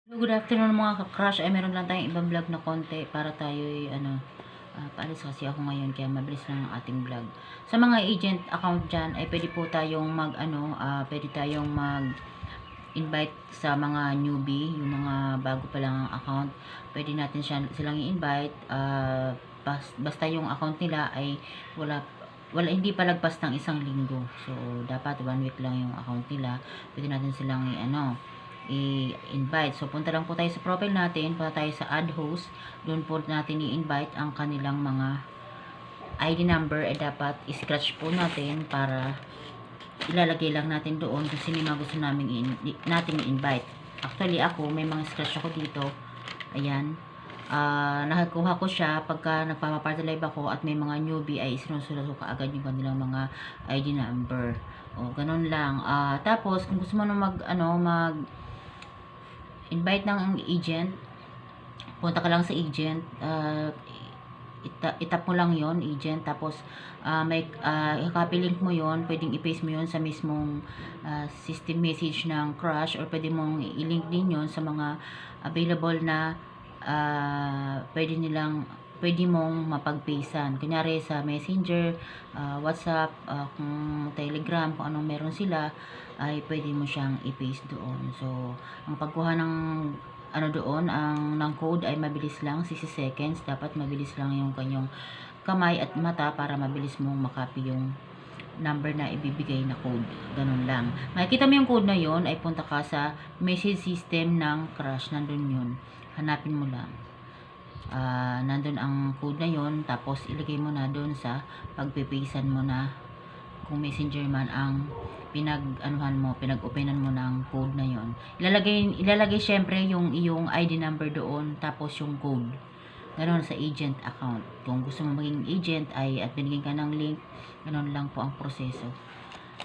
Good afternoon mga ka-crush. Ay meron lang tayong ibang vlog na konti para tayo'y paalis kasi ako ngayon kaya mabilis lang ang ating vlog. Sa mga agent account dyan ay pwede po tayong pwede tayong invite sa mga newbie, yung mga bago pa lang ang account. Pwede natin silang i-invite basta yung account nila ay hindi pa lagpas ng 1 linggo. So dapat 1 week lang yung account nila. Pwede natin silang i-invite. So, punta lang po tayo sa profile natin, punta tayo sa add host, doon po natin i-invite ang kanilang mga ID number, dapat i-scratch po natin para ilalagay lang natin doon kung sino yung gusto natin i-invite. Actually, ako, may mga scratch ako dito. Ayan. Nakakuha ko siya pagka nagpapaparty live ako at may mga newbie ay sinusulat ko kaagad yung kanilang mga ID number. O, ganun lang. Tapos, kung gusto mo na invite ng agent, punta ka lang sa agent, itap mo lang yon agent, tapos i-copy link mo yon, pwedeng i-paste mo yon sa mismong system message ng Crush, or pwede mong i-link din yon sa mga available na pwede mong mapag-pastean. Kunyari sa Messenger, WhatsApp, kung Telegram, kung anong meron sila, ay pwede mo siyang i-paste doon. So, ang pagkuha ng ng code ay mabilis lang, 60 seconds. Dapat mabilis lang yung kanyang kamay at mata para mabilis mong makopy yung number na ibibigay na code. Ganun lang. Makikita mo yung code na yon, ay punta ka sa message system ng Crush. Nandun yun. Hanapin mo lang. Nandun ang code na yon, tapos ilagay mo na doon sa pagpipasan mo na kung Messenger man ang pinag-openan mo ng code na yon. Ilalagay syempre yung iyong ID number doon, tapos yung code. Ganon sa agent account. Kung gusto mo maging agent at binigyan ka ng link, ganon lang po ang proseso.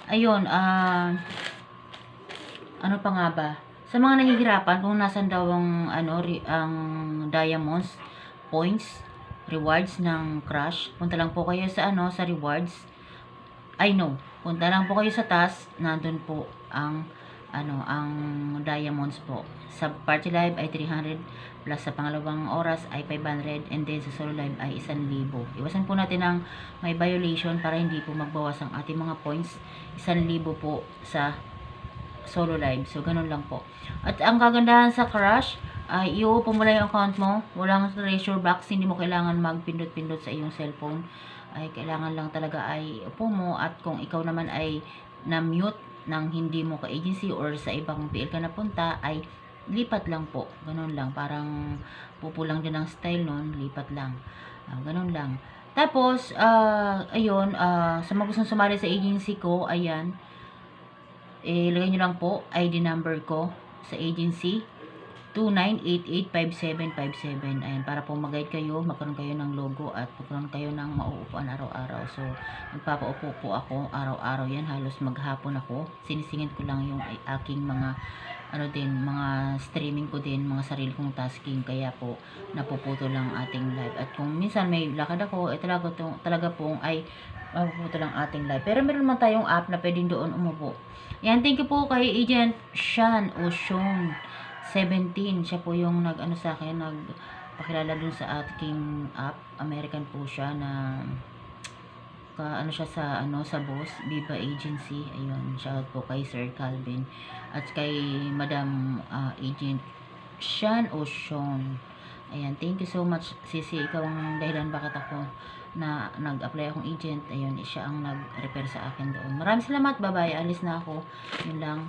Ayun, ano pa nga ba? Sa mga nahihirapan kung nasan daw ang diamonds, points, rewards ng Crush, punta lang po kayo sa sa rewards. Punta lang po kayo sa task, nandun po ang ang diamonds po. Sa party live ay 300, plus sa pangalawang oras ay 500, and then sa solo live ay 1,000. Iwasan po natin ang may violation para hindi po magbawas ang ating mga points. 1,000 po sa solo live. So, ganun lang po. At ang kagandahan sa Crush, ay i-open mo lang yung account mo. Walang treasure box. Hindi mo kailangan magpindot-pindot sa iyong cellphone. Ay kailangan lang talaga ay upo mo, at kung ikaw naman ay na-mute ng hindi mo ka-agency or sa ibang PL ka napunta, ay lipat lang po. Ganun lang. Parang pupulang din ang style nun. Lipat lang. Ganun lang. Tapos, ayun, sa mga gustong sumali sa agency ko, ayan, ilagay nyo lang po ID number ko sa agency 29885757. Ayan, para po mag-guide kayo, magkaroon kayo ng logo at magkaroon kayo ng mauupuan araw-araw. So, magpapaupo po ako araw-araw yan. Halos maghapon ako. Sinisingit ko lang yung aking mga mga streaming ko din, mga sarili kong tasking. Kaya po, napuputo lang ating live. At kung minsan may lakad ako, talaga pong ay mapuputo lang ating live. Pero meron naman tayong app na pwedeng doon umupo. Yan, thank you po kay Agent Sean o Sean 17. Siya po yung sa akin, nagpakilala dun sa aking app. American po siya na siya sa boss, Viva Agency. Ayun, shout po kay Sir Calvin at kay Madam Agent Sean o Sean. Ayan, thank you so much, Sisi. Ikaw ang dahilan bakit ako na nag-apply akong agent. Ayun, siya ang nag-refer sa akin doon. Maraming salamat. Bye-bye. Alis na ako. Yun lang.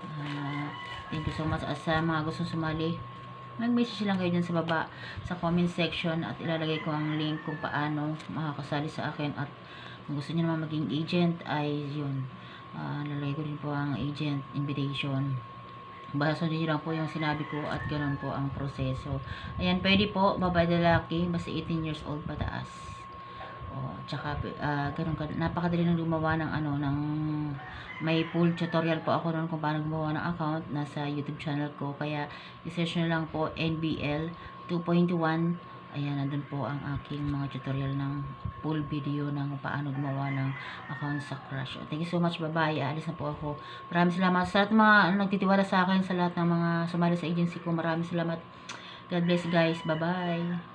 Thank you so much. At sa mga gustong sumali, mag-message lang kayo dyan sa baba sa comment section, at ilalagay ko ang link kung paano makakasali sa akin. At kung gusto niyo naman maging agent, ay yun, lalagay ko din po ang agent invitation. Basta nyo lang po yung sinabi ko, at ganun po ang proseso. Ayan, pwede po, babae lalaki, basta 18 years old pataas. Tsaka, ganun ka, napakadali nang gumawa ng may full tutorial po ako noon kung paano gumawa ng account, nasa YouTube channel ko. Kaya, i-search nyo lang po NBL 2.1 Ayan, nandun po ang aking mga tutorial ng full video ng kung paano gumawa ng account sa Crush. Thank you so much, bye-bye. Aalis na po ako. Maraming salamat sa lahat ng mga nagtitiwala sa akin, sa lahat ng mga sumali sa agency ko. Maraming salamat. God bless guys. Bye-bye.